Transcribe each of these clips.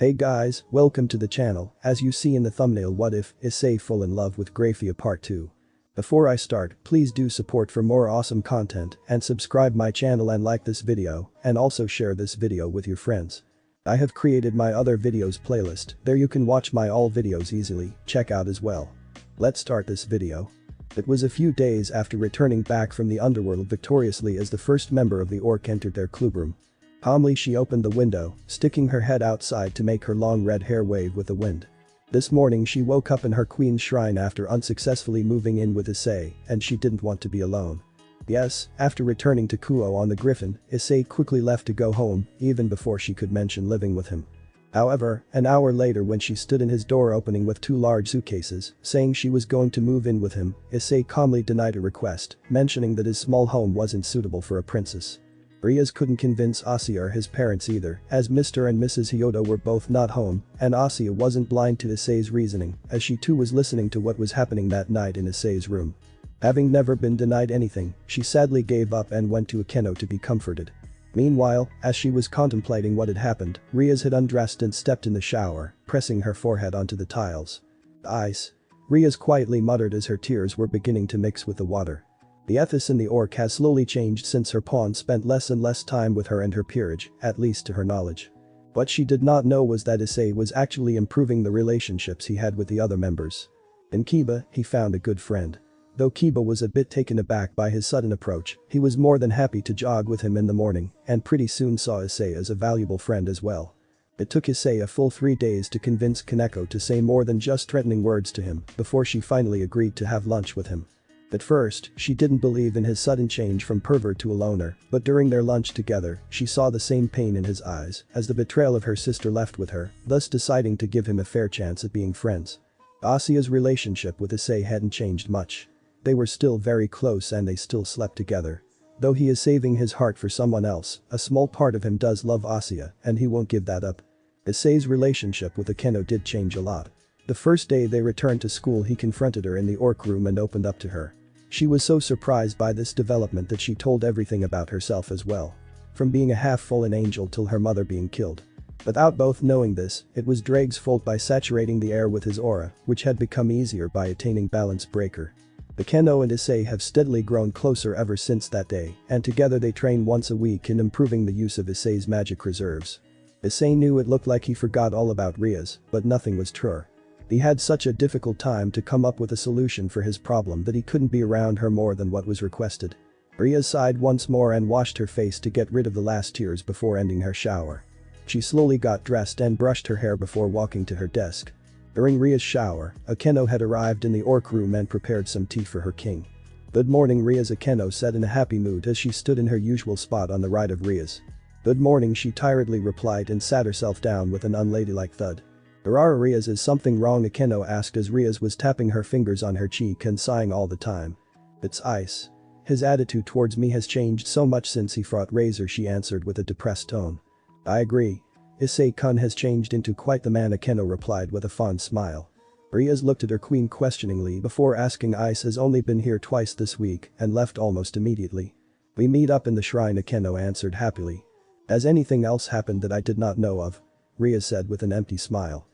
Hey guys, welcome to the channel. As you see in the thumbnail, what if Issei fall in love with Grayfia part 2. Before I start, please do support for more awesome content and subscribe my channel and like this video and also share this video with your friends. I have created my other videos playlist, there you can watch my all videos easily, check out as well. Let's start this video. It was a few days after returning back from the underworld victoriously as the first member of the orc entered their clubroom. Calmly she opened the window, sticking her head outside to make her long red hair wave with the wind. This morning she woke up in her queen's shrine after unsuccessfully moving in with Issei, and she didn't want to be alone. Yes, after returning to Kuo on the Griffin, Issei quickly left to go home, even before she could mention living with him. However, an hour later when she stood in his door opening with 2 large suitcases, saying she was going to move in with him, Issei calmly denied a request, mentioning that his small home wasn't suitable for a princess. Rias couldn't convince Issei or his parents either, as Mr. and Mrs. Hyodo were both not home, and Issei wasn't blind to Issei's reasoning, as she too was listening to what was happening that night in Issei's room. Having never been denied anything, she sadly gave up and went to Akeno to be comforted. Meanwhile, as she was contemplating what had happened, Rias had undressed and stepped in the shower, pressing her forehead onto the tiles. Ice. Rias quietly muttered as her tears were beginning to mix with the water. The ethos in the orc has slowly changed since her pawn spent less and less time with her and her peerage, at least to her knowledge. What she did not know was that Issei was actually improving the relationships he had with the other members. In Kiba, he found a good friend. Though Kiba was a bit taken aback by his sudden approach, he was more than happy to jog with him in the morning and pretty soon saw Issei as a valuable friend as well. It took Issei a full 3 days to convince Kaneko to say more than just threatening words to him before she finally agreed to have lunch with him. At first, she didn't believe in his sudden change from pervert to a loner, but during their lunch together, she saw the same pain in his eyes as the betrayal of her sister left with her, thus deciding to give him a fair chance at being friends. Asia's relationship with Issei hadn't changed much. They were still very close and they still slept together. Though he is saving his heart for someone else, a small part of him does love Asia and he won't give that up. Issei's relationship with Akeno did change a lot. The first day they returned to school he confronted her in the orc room and opened up to her. She was so surprised by this development that she told everything about herself as well. From being a half-fallen angel till her mother being killed. Without both knowing this, it was Drake's fault by saturating the air with his aura, which had become easier by attaining balance breaker. Akeno and Issei have steadily grown closer ever since that day, and together they train once a week in improving the use of Issei's magic reserves. Issei knew it looked like he forgot all about Rias, but nothing was truer. He had such a difficult time to come up with a solution for his problem that he couldn't be around her more than what was requested. Rias sighed once more and washed her face to get rid of the last tears before ending her shower. She slowly got dressed and brushed her hair before walking to her desk. During Ria's shower, Akeno had arrived in the orc room and prepared some tea for her king. Good morning Rias, Akeno said in a happy mood as she stood in her usual spot on the right of Rias. Good morning, she tiredly replied and sat herself down with an unladylike thud. Rias, is something wrong? Akeno asked as Rias was tapping her fingers on her cheek and sighing all the time. It's ice. His attitude towards me has changed so much since he fought Razor, she answered with a depressed tone. I agree. Issei-kun has changed into quite the man, Akeno replied with a fond smile. Rias looked at her queen questioningly before asking, Ice has only been here twice this week and left almost immediately. We meet up in the shrine, Akeno answered happily. Has anything else happened that I did not know of? Rias said with an empty smile.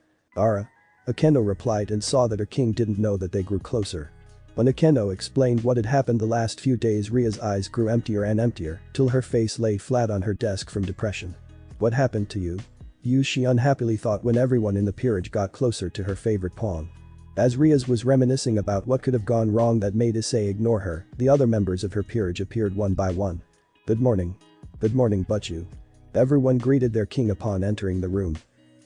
Akeno replied and saw that her king didn't know that they grew closer. When Akeno explained what had happened the last few days, Ria's eyes grew emptier and emptier till her face lay flat on her desk from depression. What happened to you? She unhappily thought when everyone in the peerage got closer to her favorite pawn. As Rias was reminiscing about what could have gone wrong that made Issei ignore her, the other members of her peerage appeared one by one. Good morning. Good morning, Butchu. Everyone greeted their king upon entering the room.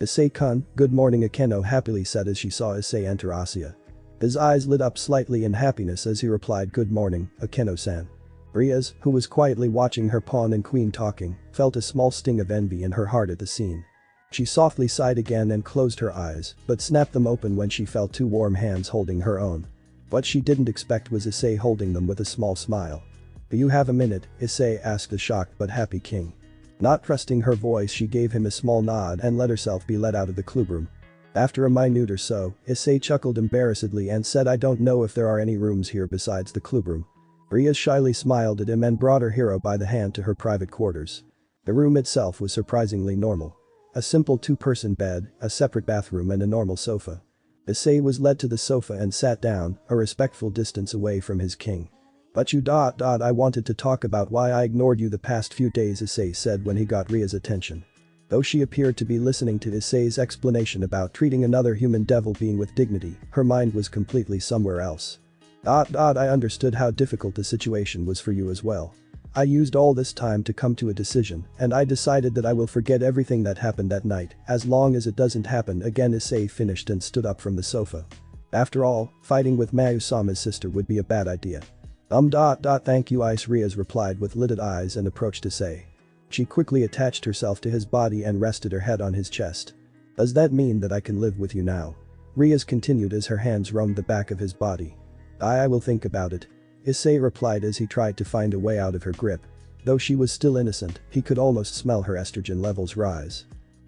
Issei-kun, good morning, Akeno happily said as she saw Issei enter Asia. His eyes lit up slightly in happiness as he replied, good morning, Akeno-san. Rias, who was quietly watching her pawn and queen talking, felt a small sting of envy in her heart at the scene. She softly sighed again and closed her eyes, but snapped them open when she felt 2 warm hands holding her own. What she didn't expect was Issei holding them with a small smile. Do you have a minute? Issei asked the shocked but happy king. Not trusting her voice, she gave him a small nod and let herself be led out of the clubroom. After a minute or so, Issei chuckled embarrassedly and said, I don't know if there are any rooms here besides the clubroom. Rias shyly smiled at him and brought her hero by the hand to her private quarters. The room itself was surprisingly normal. A simple two-person bed, a separate bathroom and a normal sofa. Issei was led to the sofa and sat down, a respectful distance away from his king. But you I wanted to talk about why I ignored you the past few days, Issei said when he got Ria's attention. Though she appeared to be listening to Issei's explanation about treating another human devil being with dignity, her mind was completely somewhere else. I understood how difficult the situation was for you as well. I used all this time to come to a decision, and I decided that I will forget everything that happened that night, as long as it doesn't happen again. Issei finished and stood up from the sofa. After all, fighting with Mayu-sama's sister would be a bad idea. Thank you, Rias replied with lidded eyes and approached Issei. She quickly attached herself to his body and rested her head on his chest. Does that mean that I can live with you now? Rias continued as her hands roamed the back of his body. I will think about it. Issei replied as he tried to find a way out of her grip. Though she was still innocent, he could almost smell her estrogen levels rise.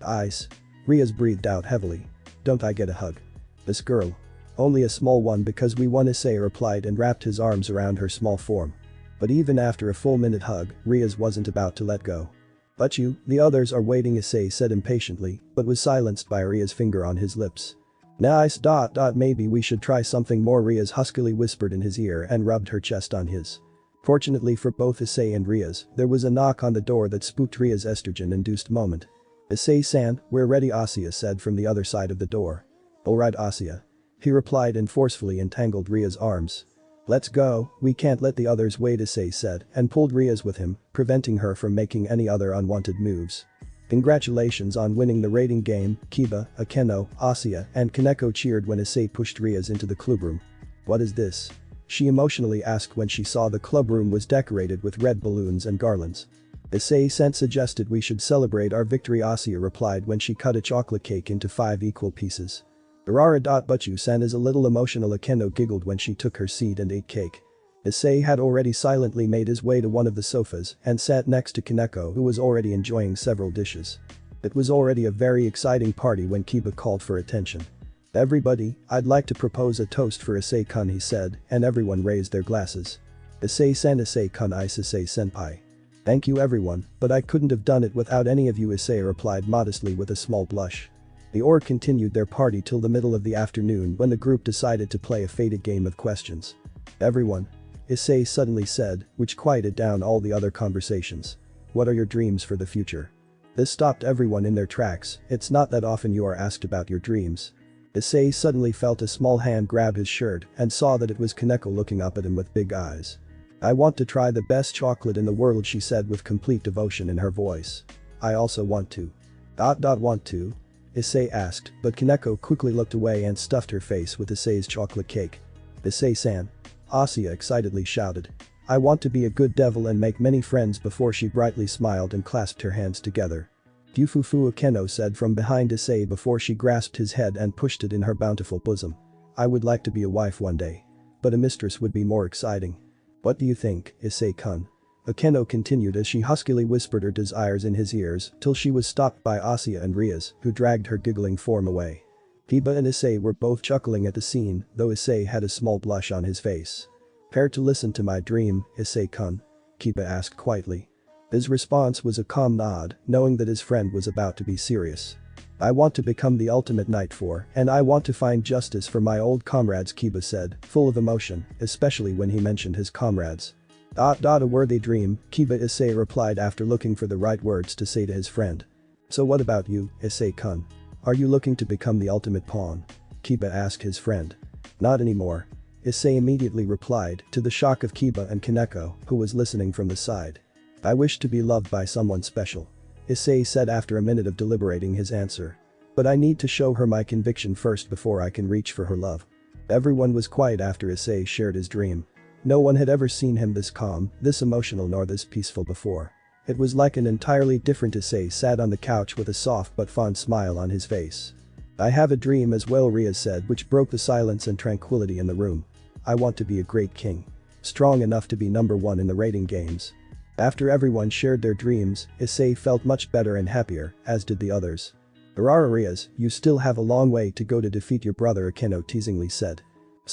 Ice. Rias breathed out heavily. Don't I get a hug? This girl. Only a small one because we won, Issei replied and wrapped his arms around her small form. But even after a full minute hug, Rias wasn't about to let go. But you, the others are waiting, Issei said impatiently, but was silenced by Ria's finger on his lips. Nice. Maybe we should try something more, Rias huskily whispered in his ear and rubbed her chest on his. Fortunately for both Issei and Rias, there was a knock on the door that spooked Ria's estrogen-induced moment. Issei-san, we're ready, Asya said from the other side of the door. Alright, Asya. He replied and forcefully entangled Ria's arms. Let's go, we can't let the others wait, Issei said and pulled Ria's with him, preventing her from making any other unwanted moves. Congratulations on winning the rating game, Kiba, Akeno, Asya and Kaneko cheered when Issei pushed Rias into the clubroom. What is this? She emotionally asked when she saw the clubroom was decorated with red balloons and garlands. Issei suggested we should celebrate our victory, Asya replied when she cut a chocolate cake into 5 equal pieces. But you-san is a little emotional, Akeno giggled when she took her seat and ate cake. Issei had already silently made his way to one of the sofas and sat next to Kaneko, who was already enjoying several dishes. It was already a very exciting party when Kiba called for attention. Everybody, I'd like to propose a toast for Issei-kun, he said, and everyone raised their glasses. Issei-san, Issei-kun, Issei-senpai. Thank you everyone, but I couldn't have done it without any of you, Issei replied modestly with a small blush. The org continued their party till the middle of the afternoon when the group decided to play a fated game of questions. Everyone. Issei suddenly said, which quieted down all the other conversations. What are your dreams for the future? This stopped everyone in their tracks. It's not that often you are asked about your dreams. Issei suddenly felt a small hand grab his shirt and saw that it was Kaneko looking up at him with big eyes. I want to try the best chocolate in the world, she said with complete devotion in her voice. I also want to. Want to? Issei asked, but Kaneko quickly looked away and stuffed her face with Issei's chocolate cake. Issei-san. Asya excitedly shouted. I want to be a good devil and make many friends before she brightly smiled and clasped her hands together. Dufufu, Akeno said from behind Issei before she grasped his head and pushed it in her bountiful bosom. I would like to be a wife one day. But a mistress would be more exciting. What do you think, Issei-kun? Akeno continued as she huskily whispered her desires in his ears till she was stopped by Asya and Rias, who dragged her giggling form away. Kiba and Issei were both chuckling at the scene, though Issei had a small blush on his face. Care to listen to my dream, Issei-kun? Kiba asked quietly. His response was a calm nod, knowing that his friend was about to be serious. I want to become the ultimate knight and I want to find justice for my old comrades, Kiba said, full of emotion, especially when he mentioned his comrades. A worthy dream, Kiba Issei replied after looking for the right words to say to his friend. So what about you, Issei-kun? Are you looking to become the ultimate pawn? Kiba asked his friend. Not anymore. Issei immediately replied, to the shock of Kiba and Kaneko, who was listening from the side. I wish to be loved by someone special. Issei said after a minute of deliberating his answer. But I need to show her my conviction first before I can reach for her love. Everyone was quiet after Issei shared his dream. No one had ever seen him this calm, this emotional nor this peaceful before. It was like an entirely different Issei sat on the couch with a soft but fond smile on his face. I have a dream as well, Rias said, which broke the silence and tranquility in the room. I want to be a great king. Strong enough to be #1 in the rating games. After everyone shared their dreams, Issei felt much better and happier, as did the others. Rias, you still have a long way to go to defeat your brother, Akeno teasingly said.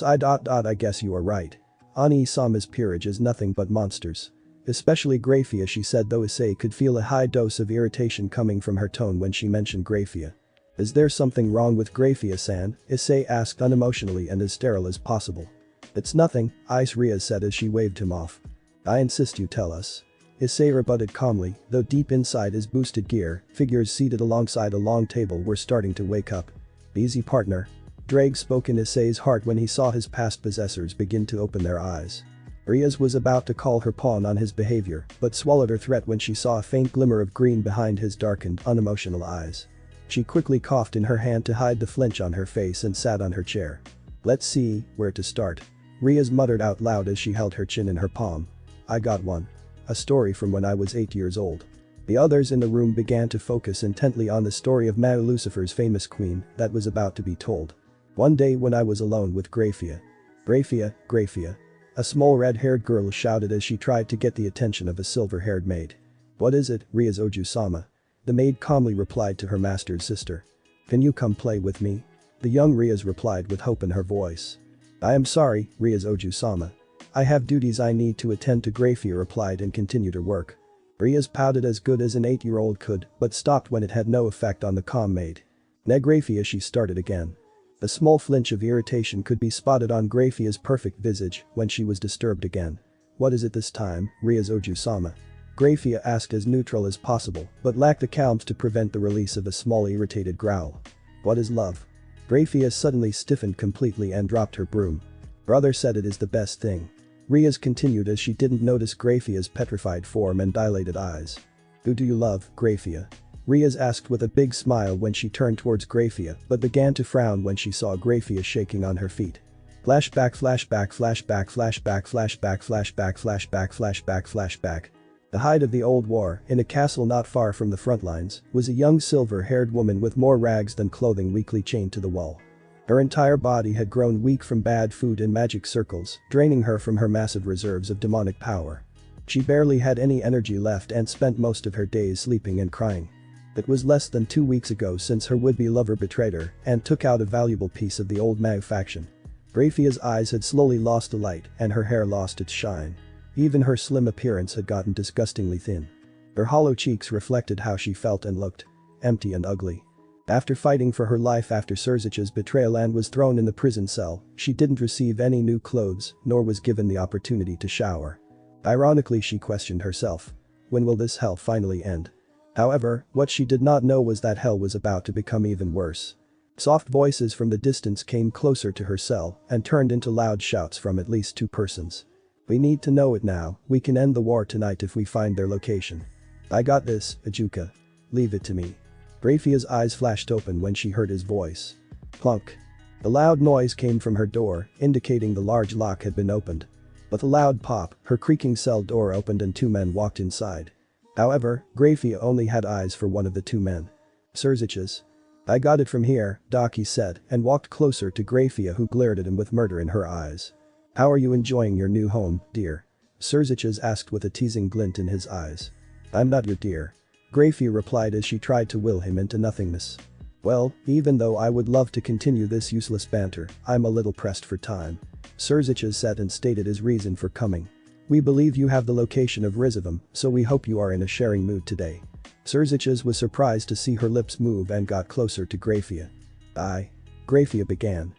I guess you are right. Ani-sama's peerage is nothing but monsters. especially Grayfia, she said, though Issei could feel a high dose of irritation coming from her tone when she mentioned Grayfia. Is there something wrong with Grayfia-san? Issei asked unemotionally and as sterile as possible. It's nothing, Ria said as she waved him off. I insist you tell us. Issei rebutted calmly, though deep inside his boosted gear, figures seated alongside a long table were starting to wake up. Easy partner. Drake spoke in Issei's heart when he saw his past possessors begin to open their eyes. Riaz was about to call her pawn on his behavior, but swallowed her threat when she saw a faint glimmer of green behind his darkened, unemotional eyes. She quickly coughed in her hand to hide the flinch on her face and sat on her chair. Let's see where to start. Riaz muttered out loud as she held her chin in her palm. I got one. A story from when I was 8 years old. The others in the room began to focus intently on the story of Mao Lucifer's famous queen that was about to be told. One day when I was alone with Grayfia. Grayfia. A small red-haired girl shouted as she tried to get the attention of a silver-haired maid. What is it, Riaz Oju-sama? The maid calmly replied to her master's sister. Can you come play with me? The young Riaz replied with hope in her voice. I am sorry, Riaz Oju-sama. I have duties I need to attend to, Grayfia replied and continued her work. Riaz pouted as good as an 8-year-old could, but stopped when it had no effect on the calm maid. Grayfia, she started again. A small flinch of irritation could be spotted on Grayfia's perfect visage when she was disturbed again. What is it this time, Riaz Oju-sama? Grayfia asked as neutral as possible, but lacked the calms to prevent the release of a small irritated growl. What is love? Grayfia suddenly stiffened completely and dropped her broom. Brother said it is the best thing. Riaz continued as she didn't notice Grayfia's petrified form and dilated eyes. Who do you love, Grayfia? Riaz asked with a big smile when she turned towards Grayfia but began to frown when she saw Grayfia shaking on her feet. Flashback. The height of the old war, in a castle not far from the front lines, was a young silver-haired woman with more rags than clothing weakly chained to the wall. Her entire body had grown weak from bad food and magic circles, draining her from her massive reserves of demonic power. She barely had any energy left and spent most of her days sleeping and crying. It was less than 2 weeks ago since her would-be lover betrayed her and took out a valuable piece of the old Mao faction. Grayfia's eyes had slowly lost the light and her hair lost its shine. Even her slim appearance had gotten disgustingly thin. Her hollow cheeks reflected how she felt and looked. Empty and ugly. After fighting for her life after Surzich's betrayal and was thrown in the prison cell, she didn't receive any new clothes, nor was given the opportunity to shower. Ironically, she questioned herself. When will this hell finally end? However, what she did not know was that hell was about to become even worse. Soft voices from the distance came closer to her cell and turned into loud shouts from at least 2 persons. We need to know it now, we can end the war tonight if we find their location. I got this, Ajuka. Leave it to me. Grayfia's eyes flashed open when she heard his voice. Plunk. A loud noise came from her door, indicating the large lock had been opened. With a loud pop, her creaking cell door opened and 2 men walked inside. However, Grayfia only had eyes for one of the 2 men. Surzich's. I got it from here, Daki said and walked closer to Grayfia, who glared at him with murder in her eyes. How are you enjoying your new home, dear? Surzich's asked with a teasing glint in his eyes. I'm not your dear. Grayfia replied as she tried to will him into nothingness. Well, even though I would love to continue this useless banter, I'm a little pressed for time. Surzich's said and stated his reason for coming. We believe you have the location of Rizavam, so we hope you are in a sharing mood today. Surzich's was surprised to see her lips move and got closer to Grayfia. Grayfia began.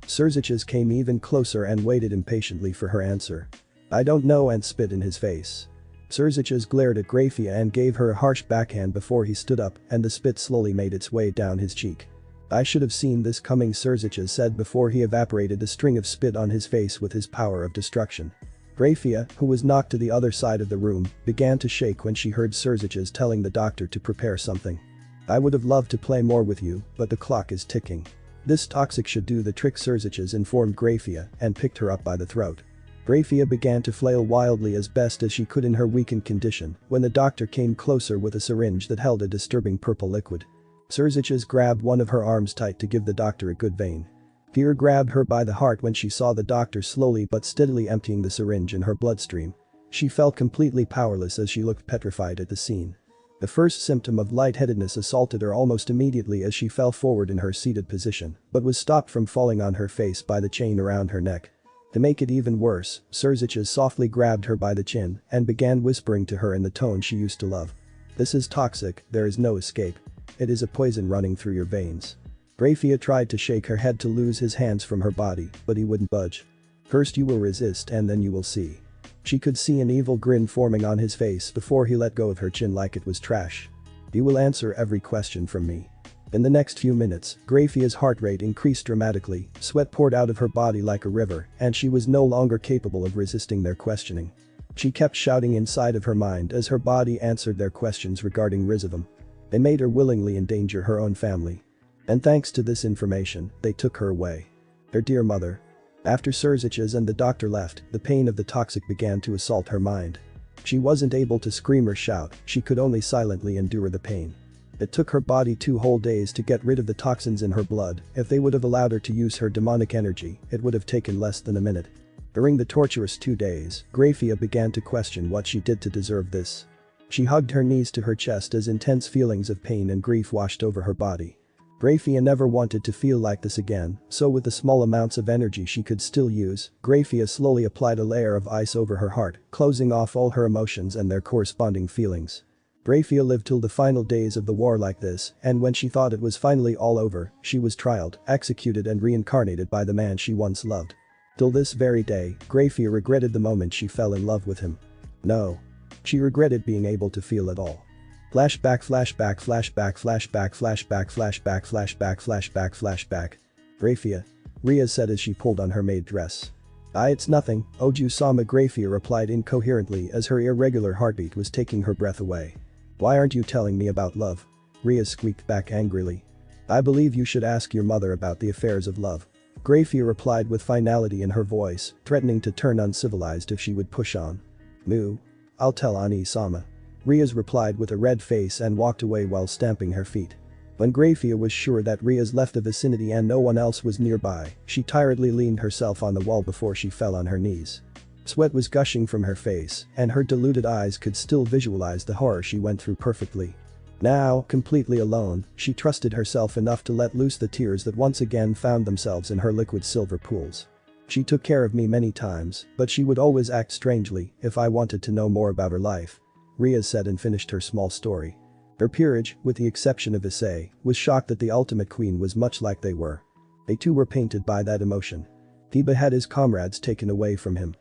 Surzich's came even closer and waited impatiently for her answer. I don't know, and spit in his face. Surzich's glared at Grayfia and gave her a harsh backhand before he stood up and the spit slowly made its way down his cheek. I should have seen this coming, Surzich's said before he evaporated the string of spit on his face with his power of destruction. Grayfia, who was knocked to the other side of the room, began to shake when she heard Surzich's telling the doctor to prepare something. I would have loved to play more with you, but the clock is ticking. This toxic should do the trick, Surzich's informed Grayfia and picked her up by the throat. Grayfia began to flail wildly as best as she could in her weakened condition when the doctor came closer with a syringe that held a disturbing purple liquid. Surzich's grabbed one of her arms tight to give the doctor a good vein. Fear grabbed her by the heart when she saw the doctor slowly but steadily emptying the syringe in her bloodstream. She felt completely powerless as she looked petrified at the scene. The first symptom of lightheadedness assaulted her almost immediately as she fell forward in her seated position, but was stopped from falling on her face by the chain around her neck. To make it even worse, Serzic softly grabbed her by the chin and began whispering to her in the tone she used to love. "This is toxic, there is no escape. It is a poison running through your veins." Grayfia tried to shake her head to lose his hands from her body, but he wouldn't budge. "First you will resist and then you will see." She could see an evil grin forming on his face before he let go of her chin like it was trash. "You will answer every question from me." In the next few minutes, Grayfia's heart rate increased dramatically, sweat poured out of her body like a river, and she was no longer capable of resisting their questioning. She kept shouting inside of her mind as her body answered their questions regarding Rizavum. They made her willingly endanger her own family. And thanks to this information, they took her away. Her dear mother. After Serzic and the doctor left, the pain of the toxic began to assault her mind. She wasn't able to scream or shout, she could only silently endure the pain. It took her body 2 whole days to get rid of the toxins in her blood. If they would have allowed her to use her demonic energy, it would have taken less than a minute. During the torturous 2 days, Grayfia began to question what she did to deserve this. She hugged her knees to her chest as intense feelings of pain and grief washed over her body. Grayfia never wanted to feel like this again, so with the small amounts of energy she could still use, Grayfia slowly applied a layer of ice over her heart, closing off all her emotions and their corresponding feelings. Grayfia lived till the final days of the war like this, and when she thought it was finally all over, she was trialed, executed and reincarnated by the man she once loved. Till this very day, Grayfia regretted the moment she fell in love with him. No. She regretted being able to feel at all. Flashback, flashback, flashback, flashback, flashback, flashback, flashback, flashback, flashback. "Grayfia," Ria said as she pulled on her maid dress. It's nothing, Oju-sama," Grayfia replied incoherently as her irregular heartbeat was taking her breath away. "Why aren't you telling me about love?" Ria squeaked back angrily. "I believe you should ask your mother about the affairs of love." Grayfia replied with finality in her voice, threatening to turn uncivilized if she would push on. "Moo. I'll tell Ani-sama." Riaz replied with a red face and walked away while stamping her feet. When Grayfia was sure that Riaz left the vicinity and no one else was nearby, she tiredly leaned herself on the wall before she fell on her knees. Sweat was gushing from her face, and her deluded eyes could still visualize the horror she went through perfectly. Now, completely alone, she trusted herself enough to let loose the tears that once again found themselves in her liquid silver pools. "She took care of me many times, but she would always act strangely if I wanted to know more about her life," Ria said and finished her small story. Her peerage, with the exception of Issei, was shocked that the ultimate queen was much like they were. They too were painted by that emotion. Kiba had his comrades taken away from him.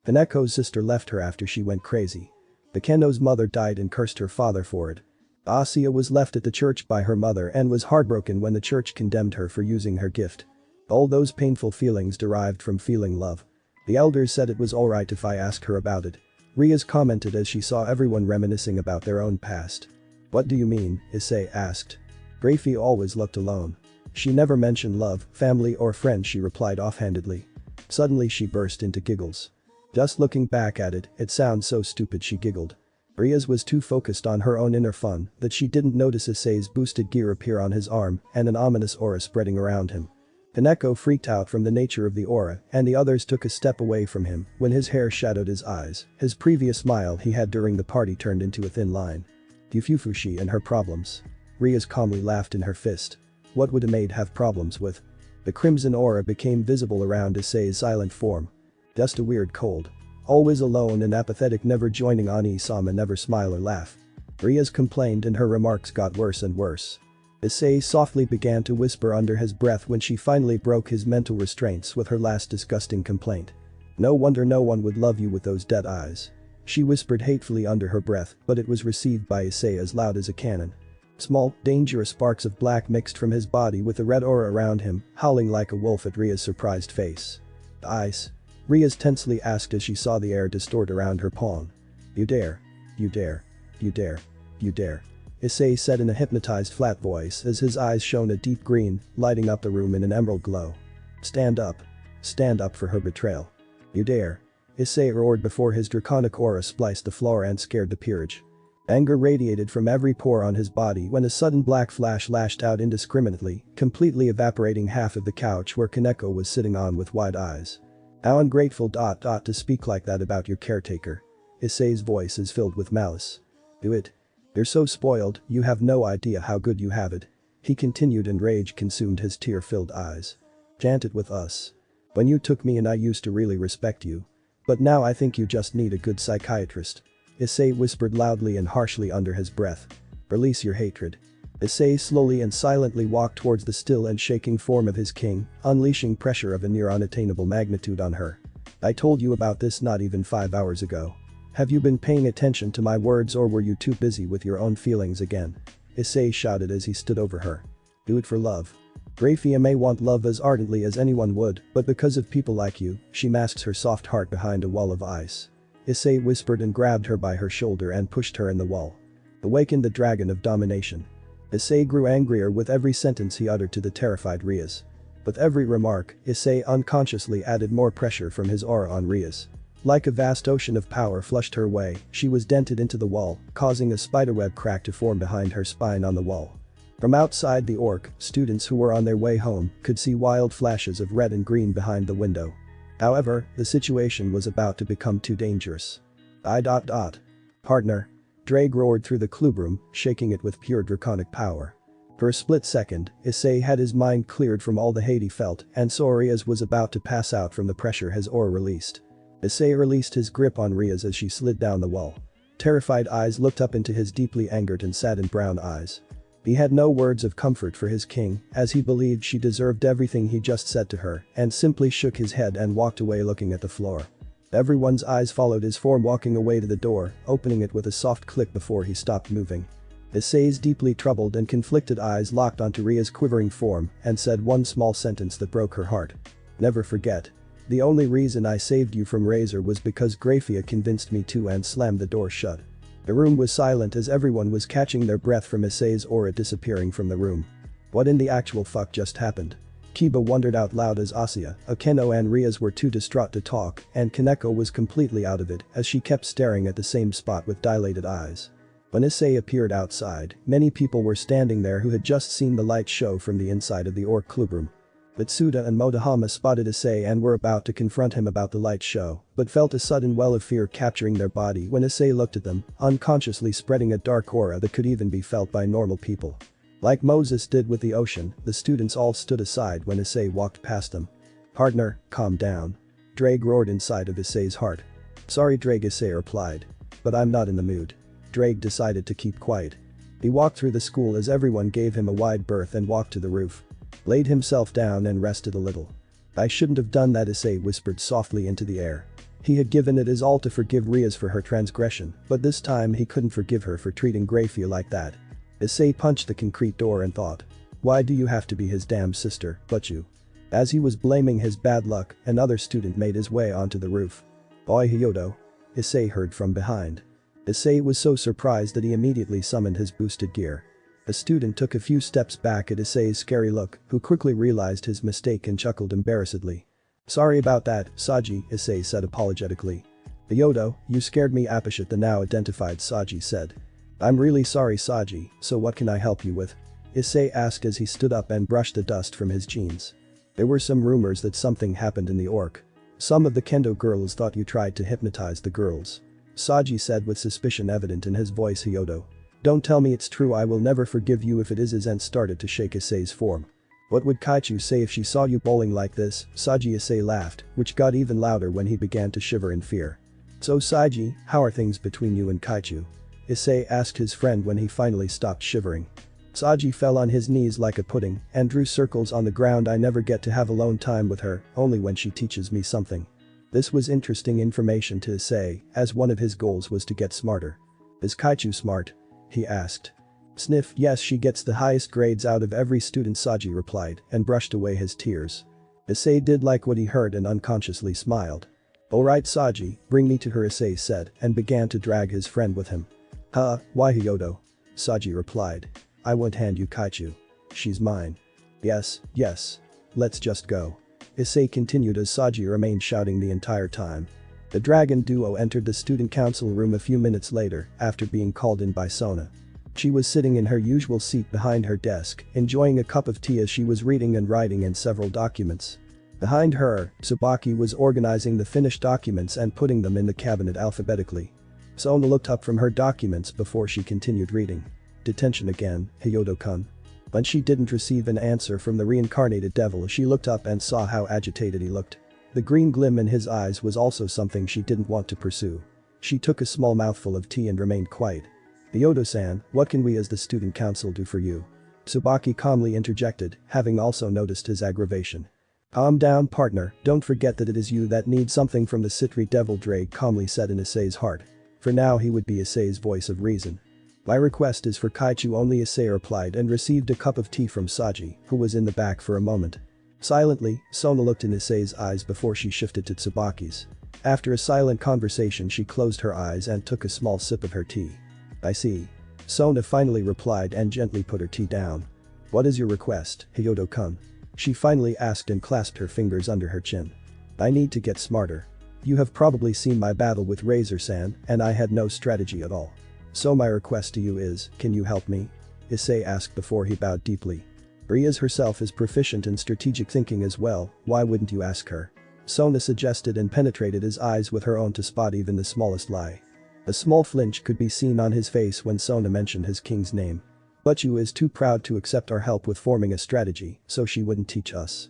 Kaneko's sister left her after she went crazy. Bakeno's mother died and cursed her father for it. Asia was left at the church by her mother and was heartbroken when the church condemned her for using her gift. All those painful feelings derived from feeling love. The elders said it was alright if I asked her about it. Riaz commented as she saw everyone reminiscing about their own past. "What do you mean?" Issei asked. Grayfia always looked alone. She never mentioned love, family or friends, she replied offhandedly. Suddenly she burst into giggles. Just looking back at it, it sounds so stupid, she giggled. Riaz was too focused on her own inner fun that she didn't notice Issei's boosted gear appear on his arm and an ominous aura spreading around him. Kaneko freaked out from the nature of the aura and the others took a step away from him when his hair shadowed his eyes. His previous smile he had during the party turned into a thin line. Fufufushi and her problems. Riaz calmly laughed in her fist. What would a maid have problems with? The crimson aura became visible around Issei's silent form. Just a weird cold. Always alone and apathetic, never joining Ani-sama, never smile or laugh. Riaz complained and her remarks got worse and worse. Issei softly began to whisper under his breath when she finally broke his mental restraints with her last disgusting complaint. "No wonder no one would love you with those dead eyes." She whispered hatefully under her breath, but it was received by Issei as loud as a cannon. Small, dangerous sparks of black mixed from his body with the red aura around him, howling like a wolf at Ria's surprised face. "Ice?" Riaz tensely asked as she saw the air distort around her palm. "You dare. You dare. You dare. You dare." Issei said in a hypnotized flat voice as his eyes shone a deep green, lighting up the room in an emerald glow. "Stand up. Stand up for her betrayal. You dare." Issei roared before his draconic aura spliced the floor and scared the peerage. Anger radiated from every pore on his body when a sudden black flash lashed out indiscriminately, completely evaporating half of the couch where Kaneko was sitting on with wide eyes. "How ungrateful. To speak like that about your caretaker." Issei's voice is filled with malice. "Do it. You're so spoiled, you have no idea how good you have it." He continued and rage consumed his tear-filled eyes. "Chant it with us." When you took me in I used to really respect you. But now I think you just need a good psychiatrist. Issei whispered loudly and harshly under his breath. Release your hatred. Issei slowly and silently walked towards the still and shaking form of his king, unleashing pressure of a near unattainable magnitude on her. I told you about this not even 5 hours ago. Have you been paying attention to my words or were you too busy with your own feelings again? Issei shouted as he stood over her. Do it for love. Grayfia may want love as ardently as anyone would, but because of people like you, she masks her soft heart behind a wall of ice. Issei whispered and grabbed her by her shoulder and pushed her in the wall. Awaken the dragon of domination. Issei grew angrier with every sentence he uttered to the terrified Rias. With every remark, Issei unconsciously added more pressure from his aura on Rias. Like a vast ocean of power flushed her way, she was dented into the wall, causing a spiderweb crack to form behind her spine on the wall. From outside the orc, students who were on their way home could see wild flashes of red and green behind the window. However, the situation was about to become too dangerous. Partner. Drake roared through the clubroom, shaking it with pure draconic power. For a split second, Issei had his mind cleared from all the hate he felt and saw Rias was about to pass out from the pressure his aura released. Issei released his grip on Rias as she slid down the wall. Terrified eyes looked up into his deeply angered and saddened brown eyes. He had no words of comfort for his king, as he believed she deserved everything he just said to her, and simply shook his head and walked away looking at the floor. Everyone's eyes followed his form walking away to the door, opening it with a soft click before he stopped moving. Issei's deeply troubled and conflicted eyes locked onto Ria's quivering form and said one small sentence that broke her heart. Never forget. The only reason I saved you from Razor was because Grayfia convinced me to and slammed the door shut. The room was silent as everyone was catching their breath from Issei's aura disappearing from the room. What in the actual fuck just happened? Kiba wondered out loud as Asuya, Akeno and Rias were too distraught to talk and Kaneko was completely out of it as she kept staring at the same spot with dilated eyes. When Issei appeared outside, many people were standing there who had just seen the light show from the inside of the orc clubroom. Mitsuda and Motohama spotted Issei and were about to confront him about the light show, but felt a sudden well of fear capturing their body when Issei looked at them, unconsciously spreading a dark aura that could even be felt by normal people. Like Moses did with the ocean, the students all stood aside when Issei walked past them. Partner, calm down. Drake roared inside of Issei's heart. Sorry Drake, Issei replied. But I'm not in the mood. Drake decided to keep quiet. He walked through the school as everyone gave him a wide berth and walked to the roof. Laid himself down and rested a little. I shouldn't have done that, Issei whispered softly into the air. He had given it his all to forgive Rias for her transgression, but this time he couldn't forgive her for treating Grayfia like that. Issei punched the concrete door and thought. Why do you have to be his damn sister, but you? As he was blaming his bad luck, another student made his way onto the roof. Oi Hyodo. Issei heard from behind. Issei was so surprised that he immediately summoned his boosted gear. The student took a few steps back at Issei's scary look, who quickly realized his mistake and chuckled embarrassedly. Sorry about that, Saji, Issei said apologetically. Hyodo, you scared me, Apashat, the now identified Saji said. I'm really sorry, Saji, so what can I help you with? Issei asked as he stood up and brushed the dust from his jeans. There were some rumors that something happened in the orc. Some of the kendo girls thought you tried to hypnotize the girls. Saji said with suspicion evident in his voice. Hyodo. Don't tell me it's true, I will never forgive you if it is. Issei started to shake Issei's form. What would Kaichu say if she saw you bowling like this? Saji. Issei laughed, which got even louder when he began to shiver in fear. So Saji, how are things between you and Kaichu? Issei asked his friend when he finally stopped shivering. Saji fell on his knees like a pudding and drew circles on the ground. I never get to have alone time with her, only when she teaches me something. This was interesting information to Issei, as one of his goals was to get smarter. Is Kaichu smart? He asked. Sniff, yes, she gets the highest grades out of every student, Saji replied and brushed away his tears. Issei did like what he heard and unconsciously smiled. Alright Saji, bring me to her, Issei said and began to drag his friend with him. Why Hyodo? Saji replied. I won't hand you Kaichu. She's mine. Yes, let's just go. Issei continued as Saji remained shouting the entire time. The dragon duo entered the student council room a few minutes later after being called in by Sona. She was sitting in her usual seat behind her desk, enjoying a cup of tea as she was reading and writing in several documents. Behind her, Tsubaki was organizing the finished documents and putting them in the cabinet alphabetically. Sona looked up from her documents before she continued reading. Detention again, Hyodo-kun. When she didn't receive an answer from the reincarnated devil, she looked up and saw how agitated he looked. The green glim in his eyes was also something she didn't want to pursue. She took a small mouthful of tea and remained quiet. "Myoto-san, what can we as the student council do for you?" Tsubaki calmly interjected, having also noticed his aggravation. "Calm down, partner, don't forget that it is you that need something from the Citri devil," Drake calmly said in Issei's heart. For now he would be Issei's voice of reason. "My request is for Kaichu only," Issei replied and received a cup of tea from Saji, who was in the back for a moment. Silently, Sona looked in Issei's eyes before she shifted to Tsubaki's. After a silent conversation, she closed her eyes and took a small sip of her tea. "I see." Sona finally replied and gently put her tea down. "What is your request, Hyoto-kun?" She finally asked and clasped her fingers under her chin. "I need to get smarter. You have probably seen my battle with Razor-san, and I had no strategy at all. So my request to you is, can you help me?" Issei asked before he bowed deeply. Rias herself is proficient in strategic thinking as well, why wouldn't you ask her? Sona suggested and penetrated his eyes with her own to spot even the smallest lie. A small flinch could be seen on his face when Sona mentioned his king's name. "But you is too proud to accept our help with forming a strategy, so she wouldn't teach us."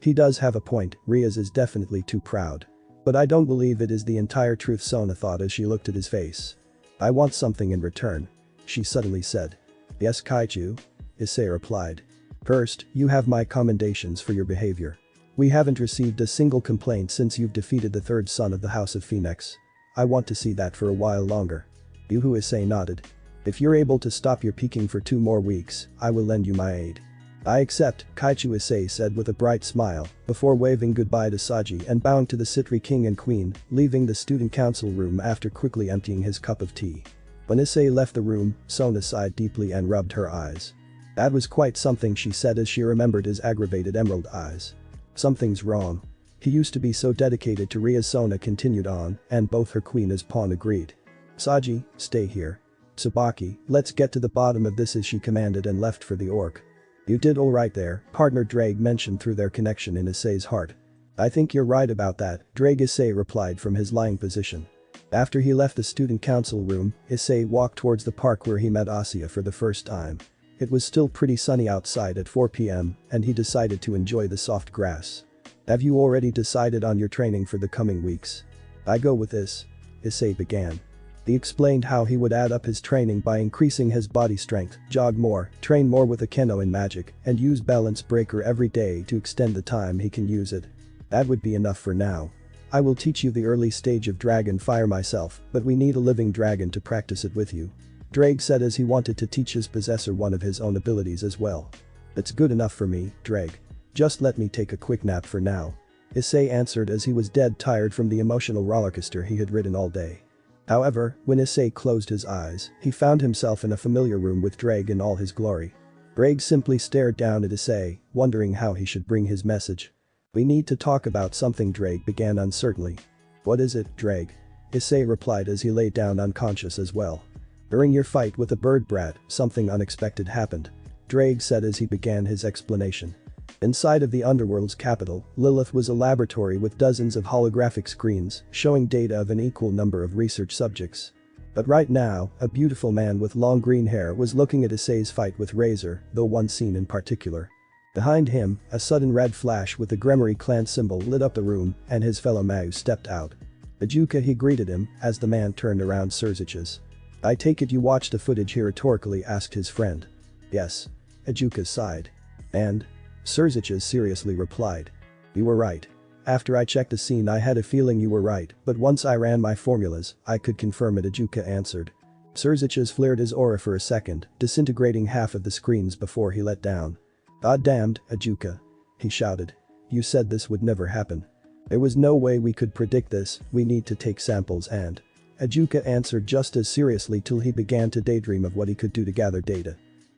He does have a point, Rias is definitely too proud. But I don't believe it is the entire truth, Sona thought as she looked at his face. "I want something in return," she suddenly said. "Yes, Kaichu?" Issei replied. "First, you have my commendations for your behavior. We haven't received a single complaint since you've defeated the third son of the House of Phoenix. I want to see that for a while longer." Yuhu Issei nodded. "If you're able to stop your peeking for 2 more weeks, I will lend you my aid." "I accept," Kaichu Issei said with a bright smile, before waving goodbye to Saji and bowing to the Citri king and queen, leaving the student council room after quickly emptying his cup of tea. When Issei left the room, Sona sighed deeply and rubbed her eyes. "That was quite something," she said as she remembered his aggravated emerald eyes. "Something's wrong. He used to be so dedicated to Ria." Sona continued on, and both her queen as pawn agreed. "Saji, stay here. Tsubaki, let's get to the bottom of this," as she commanded and left for the orc. "You did alright there," partner Drake mentioned through their connection in Issei's heart. "I think you're right about that," Drake Issei replied from his lying position. After he left the student council room, Issei walked towards the park where he met Asya for the first time. It was still pretty sunny outside at 4 p.m, and he decided to enjoy the soft grass. "Have you already decided on your training for the coming weeks?" "I go with this," Issei began. He explained how he would add up his training by increasing his body strength, jog more, train more with a keno in magic, and use balance breaker every day to extend the time he can use it. "That would be enough for now. I will teach you the early stage of dragon fire myself, but we need a living dragon to practice it with you," Drake said as he wanted to teach his possessor one of his own abilities as well. "That's good enough for me, Drake. Just let me take a quick nap for now," Issei answered as he was dead tired from the emotional rollercoaster he had ridden all day. However, when Issei closed his eyes, he found himself in a familiar room with Drake in all his glory. Drake simply stared down at Issei, wondering how he should bring his message. "We need to talk about something," Drake began uncertainly. "What is it, Drake?" Issei replied as he lay down unconscious as well. "During your fight with the bird brat, something unexpected happened," Drake said as he began his explanation. Inside of the underworld's capital, Lilith was a laboratory with dozens of holographic screens showing data of an equal number of research subjects. But right now, a beautiful man with long green hair was looking at Issei's fight with Razor, though one scene in particular. Behind him, a sudden red flash with the Gremory clan symbol lit up the room and his fellow Mau stepped out. "Ajuka," he greeted him as the man turned around Surzich's. "I take it you watched the footage," he rhetorically asked his friend. "Yes." Ajuka sighed. "And?" Surzich's seriously replied. "You were right. After I checked the scene I had a feeling you were right, but once I ran my formulas, I could confirm it," Ajuka answered. Surzich's flared his aura for a second, disintegrating half of the screens before he let down. "God damned, Ajuka," he shouted. "You said this would never happen. There was no way we could predict this, we need to take samples and..." Ajuka answered just as seriously till he began to daydream of what he could do to gather data.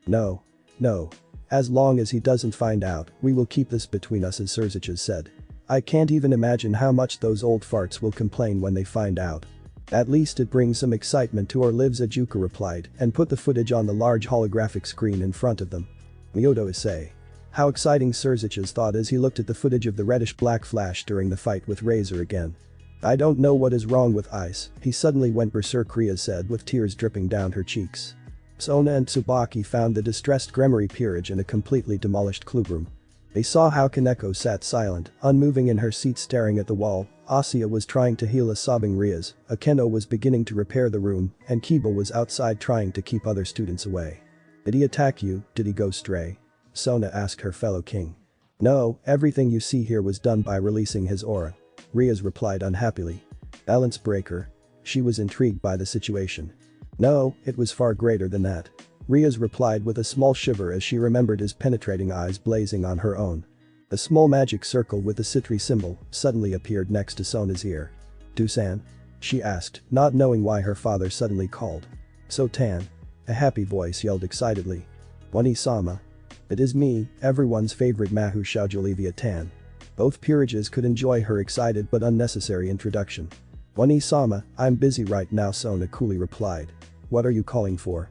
"No. No. As long as he doesn't find out, we will keep this between us," as Surzich's said. "I can't even imagine how much those old farts will complain when they find out. At least it brings some excitement to our lives," Ajuka replied and put the footage on the large holographic screen in front of them. Myoto Issei. How exciting, Surzich's thought as he looked at the footage of the reddish-black flash during the fight with Razor again. "I don't know what is wrong with Ice, he suddenly went berserk," Rhea said with tears dripping down her cheeks. Sona and Tsubaki found the distressed Gremory peerage in a completely demolished clubroom. They saw how Kaneko sat silent, unmoving in her seat staring at the wall. Asia was trying to heal a sobbing Rias, Akeno was beginning to repair the room, and Kiba was outside trying to keep other students away. Did he attack you? Did he go stray? Sona asked her fellow king. No, everything you see here was done by releasing his aura. Rias replied unhappily. Balance breaker? She was intrigued by the situation. No, it was far greater than that. Rias replied with a small shiver as she remembered his penetrating eyes blazing on her own. A small magic circle with the Citri symbol suddenly appeared next to Sona's ear. Dusan? She asked, not knowing why her father suddenly called. So Tan? A happy voice yelled excitedly. Wani-sama. It is me, everyone's favorite Mahu Shaojolivia Tan. Both peerages could enjoy her excited but unnecessary introduction. Wani-sama, I'm busy right now, Sona coolly replied. What are you calling for?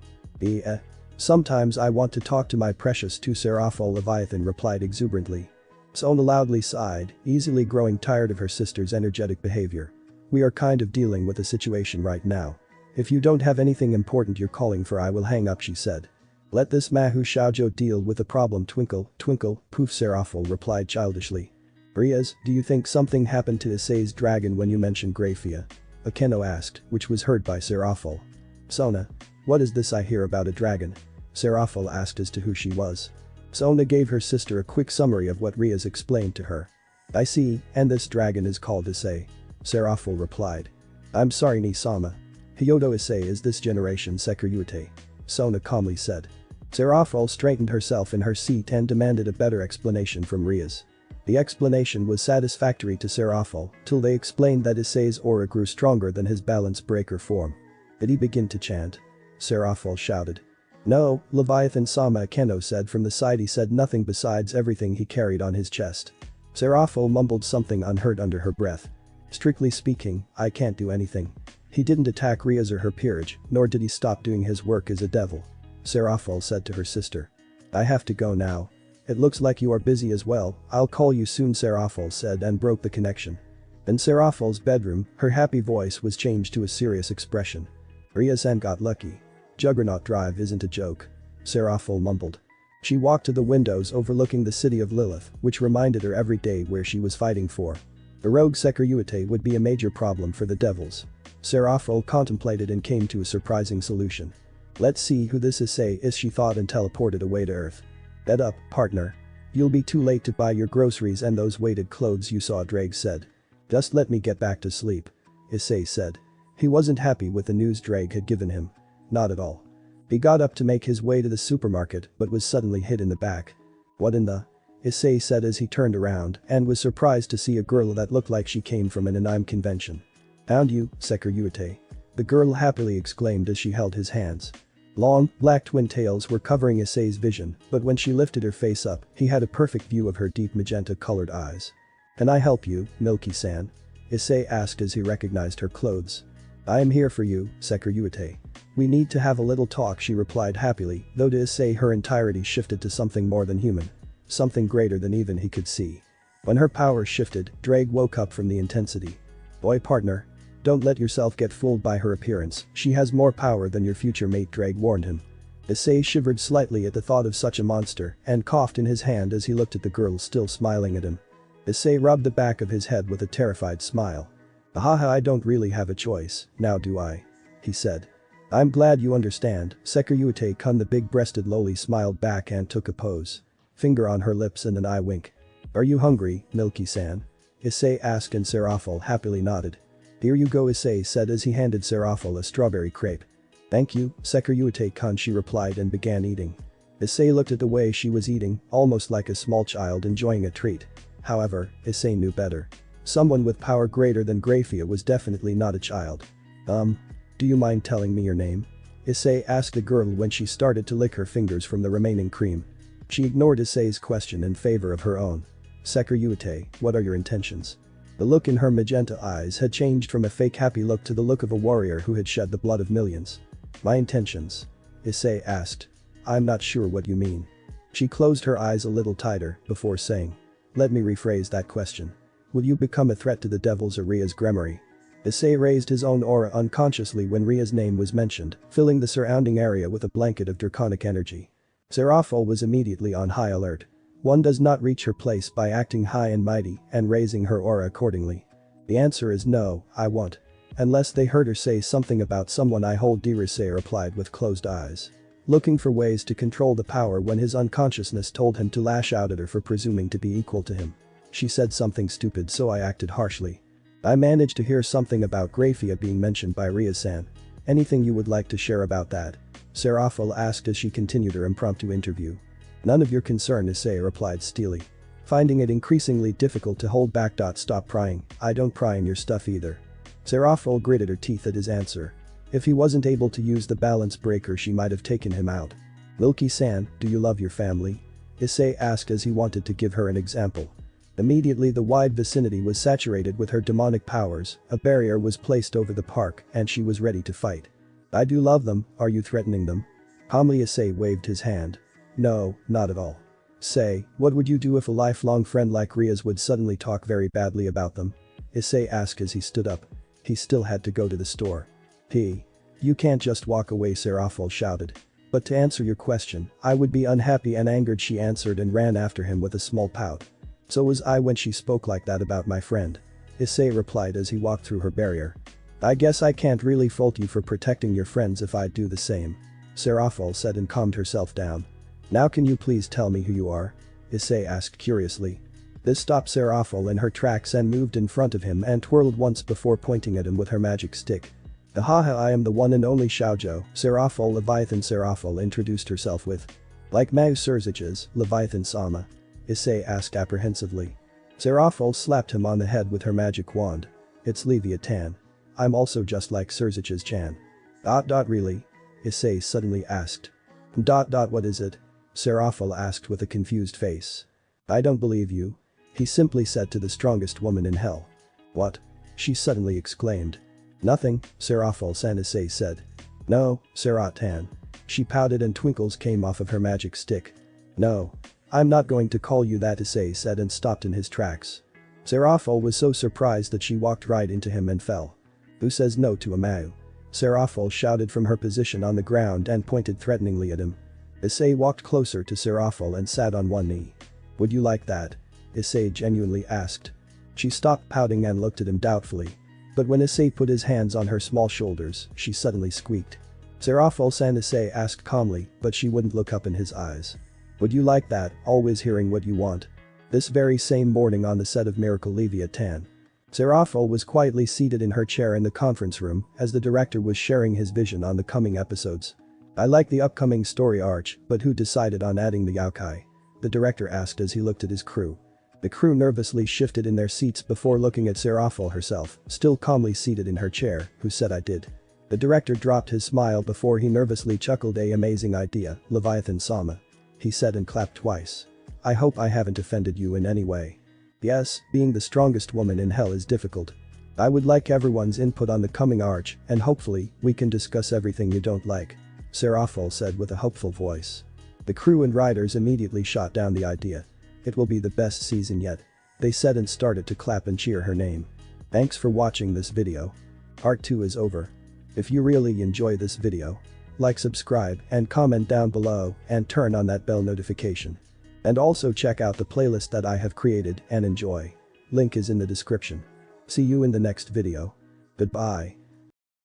Sometimes I want to talk to my precious two Seraphol Leviathan replied exuberantly. Sona loudly sighed, easily growing tired of her sister's energetic behavior. We are kind of dealing with a situation right now. If you don't have anything important you're calling for I will hang up, she said. Let this Mahu Shaojo deal with the problem, twinkle, twinkle, poof, Seraphol replied childishly. Rias, do you think something happened to Issei's dragon when you mentioned Grayfia? Akeno asked, which was heard by Seraphol. Sona. What is this I hear about a dragon? Seraphol asked as to who she was. Sona gave her sister a quick summary of what Rias explained to her. I see, and this dragon is called Issei. Seraphol replied. I'm sorry Ni-sama. Hyodo Issei is this generation Sekiryuite. Sona calmly said. Seraphol straightened herself in her seat and demanded a better explanation from Rias. The explanation was satisfactory to Seraphol till they explained that Issei's aura grew stronger than his balance breaker form. Did he begin to chant? Seraphol shouted. No, Leviathan-sama, Akeno said from the side. He said nothing besides everything he carried on his chest. Seraphol mumbled something unheard under her breath. Strictly speaking, I can't do anything. He didn't attack Rias or her peerage, nor did he stop doing his work as a devil. Seraphol said to her sister. I have to go now. It looks like you are busy as well, I'll call you soon, Seraphol said and broke the connection. In Seraphol's bedroom, her happy voice was changed to a serious expression. Rias-san got lucky. Juggernaut Drive isn't a joke. Seraphol mumbled. She walked to the windows overlooking the city of Lilith, which reminded her every day where she was fighting for. The rogue Sekiryuite would be a major problem for the devils. Seraphol contemplated and came to a surprising solution. Let's see who this Issei is, she thought, and teleported away to Earth. Bed up, partner. You'll be too late to buy your groceries and those weighted clothes you saw, Drake said. Just let me get back to sleep. Issei said. He wasn't happy with the news Drake had given him. Not at all. He got up to make his way to the supermarket but was suddenly hit in the back. What in the? Issei said as he turned around and was surprised to see a girl that looked like she came from an anime convention. Found you, Sekiryuite. The girl happily exclaimed as she held his hands. Long, black twin tails were covering Issei's vision, but when she lifted her face up, he had a perfect view of her deep magenta-colored eyes. Can I help you, Milky-san? Issei asked as he recognized her clothes. I am here for you, Sekiryuite. We need to have a little talk, she replied happily, though to Issei her entirety shifted to something more than human. Something greater than even he could see. When her powers shifted, Drake woke up from the intensity. Boy partner. Don't let yourself get fooled by her appearance, she has more power than your future mate, Drake warned him. Issei shivered slightly at the thought of such a monster and coughed in his hand as he looked at the girl still smiling at him. Issei rubbed the back of his head with a terrified smile. Ahaha, I don't really have a choice, now do I? He said. I'm glad you understand, Sekiryuite-kun. The big-breasted loli smiled back and took a pose. Finger on her lips and an eye wink. Are you hungry, Milky-san? Issei asked and Seraphol happily nodded. Here you go, Issei said as he handed Seraphol a strawberry crepe. Thank you, Sekiryuite-kun, she replied and began eating. Issei looked at the way she was eating, almost like a small child enjoying a treat. However, Issei knew better. Someone with power greater than Grayfia was definitely not a child. Do you mind telling me your name? Issei asked the girl when she started to lick her fingers from the remaining cream. She ignored Issei's question in favor of her own. Sekiryuite, what are your intentions? The look in her magenta eyes had changed from a fake happy look to the look of a warrior who had shed the blood of millions. My intentions? Issei asked. I'm not sure what you mean. She closed her eyes a little tighter before saying. Let me rephrase that question. Will you become a threat to the devils or Rias Gremory? Issei raised his own aura unconsciously when Ria's name was mentioned, filling the surrounding area with a blanket of draconic energy. Seraphol was immediately on high alert. One does not reach her place by acting high and mighty and raising her aura accordingly. The answer is no, I won't. Unless they heard her say something about someone I hold dear, Issei replied with closed eyes. Looking for ways to control the power when his unconsciousness told him to lash out at her for presuming to be equal to him. She said something stupid, so I acted harshly. I managed to hear something about Grayfia being mentioned by Ria-san. Anything you would like to share about that? Seraphol asked as she continued her impromptu interview. None of your concern, Issei replied steely. Finding it increasingly difficult to hold back. Stop prying, I don't pry in your stuff either. Seraphol gritted her teeth at his answer. If he wasn't able to use the balance breaker, she might have taken him out. Milky-san, do you love your family? Issei asked as he wanted to give her an example. Immediately the wide vicinity was saturated with her demonic powers, a barrier was placed over the park and she was ready to fight. I do love them, are you threatening them? Calmly Issei waved his hand. No, not at all. Say, what would you do if a lifelong friend like Ria's would suddenly talk very badly about them? Issei asked as he stood up. He still had to go to the store. You can't just walk away, Seraphol shouted. But to answer your question, I would be unhappy and angered, she answered and ran after him with a small pout. So was I when she spoke like that about my friend. Issei replied as he walked through her barrier. I guess I can't really fault you for protecting your friends if I'd do the same. Seraphol said and calmed herself down. Now can you please tell me who you are? Issei asked curiously. This stopped Seraphol in her tracks and moved in front of him and twirled once before pointing at him with her magic stick. Ahaha, I am the one and only Xiaozhou, Seraphol Leviathan. Seraphol introduced herself with. Like Mao Surzich's, Leviathan-sama? Issei asked apprehensively. Seraphol slapped him on the head with her magic wand. It's Leviathan. I'm also just like Surzich's Chan. Really? Issei suddenly asked. What is it? Seraphol asked with a confused face. I don't believe you. He simply said to the strongest woman in hell. What? She suddenly exclaimed. Nothing, Seraphol-san, Issei said. No, Serat-tan. She pouted and twinkles came off of her magic stick. No. I'm not going to call you that, Issei said and stopped in his tracks. Seraphol was so surprised that she walked right into him and fell. Who says no to a Mao? Seraphol shouted from her position on the ground and pointed threateningly at him. Issei walked closer to Seraphol and sat on one knee. Would you like that? Issei genuinely asked. She stopped pouting and looked at him doubtfully. But when Issei put his hands on her small shoulders, she suddenly squeaked. Seraphol-san, Issei asked calmly, but she wouldn't look up in his eyes. Would you like that, always hearing what you want? This very same morning on the set of Miracle Leviathan. Seraphol was quietly seated in her chair in the conference room as the director was sharing his vision on the coming episodes. I like the upcoming story arc, but who decided on adding the yokai? The director asked as he looked at his crew. The crew nervously shifted in their seats before looking at Seraphol herself, still calmly seated in her chair, who said I did. The director dropped his smile before he nervously chuckled. Amazing idea, Leviathan-sama. He said and clapped twice. I hope I haven't offended you in any way. Yes, being the strongest woman in hell is difficult. I would like everyone's input on the coming arc, and hopefully, we can discuss everything you don't like. Seraphol said with a hopeful voice. The crew and writers immediately shot down the idea. It will be the best season yet. They said and started to clap and cheer her name. Thanks for watching this video. Part 2 is over. If you really enjoy this video, like, subscribe, and comment down below, and turn on that bell notification. And also check out the playlist that I have created and enjoy. Link is in the description. See you in the next video. Goodbye.